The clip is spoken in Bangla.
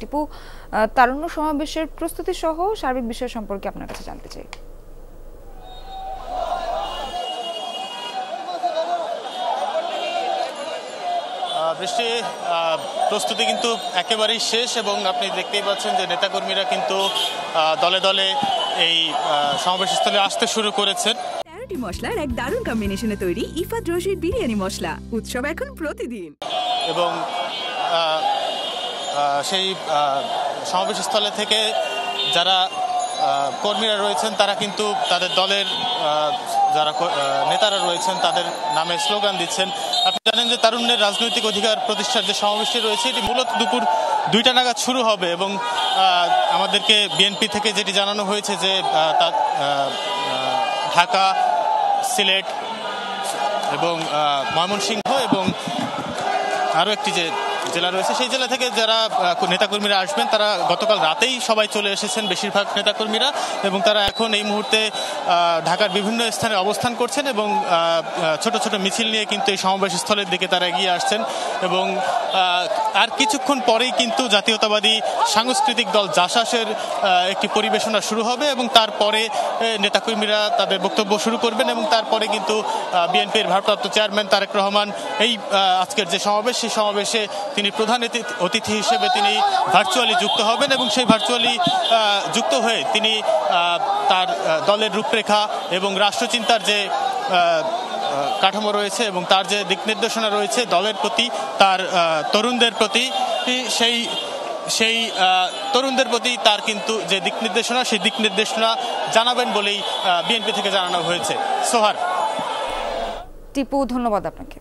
টিপু, তারুণ্য সমাবেশের প্রস্তুতি সহ সার্বিক বিষয় সম্পর্কে আপনার কাছে জানতে চাই। বৃষ্টি, প্রস্তুতি কিন্তু একেবারেই শেষ এবং আপনি দেখতেই পাচ্ছেন যে নেতাকর্মীরা কিন্তু দলে দলে এই সমাবেশস্থলে আসতে শুরু করেছেন। 13টি মশলার এক দারুণ কম্বিনেশনে তৈরি ইফাত রশিদ বিরিয়ানি মশলা, উৎসব এখন প্রতিদিন। এবং সেই সমাবেশস্থলে থেকে যারা কর্মীরা রয়েছেন তারা কিন্তু তাদের দলের যারা নেতারা রয়েছেন তাদের নামে স্লোগান দিচ্ছেন। আপনি জানেন যে তারুণ্যের রাজনৈতিক অধিকার প্রতিষ্ঠার যে সমাবেশটি রয়েছে এটি মূলত দুপুর 2টা নাগাদ শুরু হবে এবং আমাদেরকে বিএনপি থেকে যেটি জানানো হয়েছে যে ঢাকা, সিলেট এবং ময়মনসিংহ এবং আরও একটি যে জেলা রয়েছে সেই জেলা থেকে যারা নেতাকর্মীরা আসবেন তারা গতকাল রাতেই সবাই চলে এসেছেন, বেশিরভাগ নেতাকর্মীরা, এবং তারা এখন এই মুহূর্তে ঢাকার বিভিন্ন স্থানে অবস্থান করছেন এবং ছোট ছোট মিছিল নিয়ে কিন্তু এই সমাবেশস্থলের দিকে তারা এগিয়ে আসছেন। এবং আর কিছুক্ষণ পরেই কিন্তু জাতীয়তাবাদী সাংস্কৃতিক দল জাসাসের একটি পরিবেশনা শুরু হবে এবং তারপরে নেতাকর্মীরা তাদের বক্তব্য শুরু করবেন এবং তারপরে কিন্তু বিএনপির ভারপ্রাপ্ত চেয়ারম্যান তারেক রহমান এই আজকের যে সমাবেশ সেই সমাবেশে তিনি প্রধান অতিথি হিসেবে তিনি ভার্চুয়ালি যুক্ত হবেন এবং সেই ভার্চুয়ালি যুক্ত হয়ে তিনি তার দলের রূপরেখা এবং রাষ্ট্রচিন্তার যে কাঠামো রয়েছে এবং তার যে দিক নির্দেশনা রয়েছে দলের প্রতি, তার তরুণদের প্রতি, সেই তরুণদের প্রতি তার কিন্তু যে দিক নির্দেশনা সেই দিক নির্দেশনা জানাবেন বলেই বিএনপি থেকে জানানো হয়েছে। সোহার। টিপু, ধন্যবাদ আপনাকে।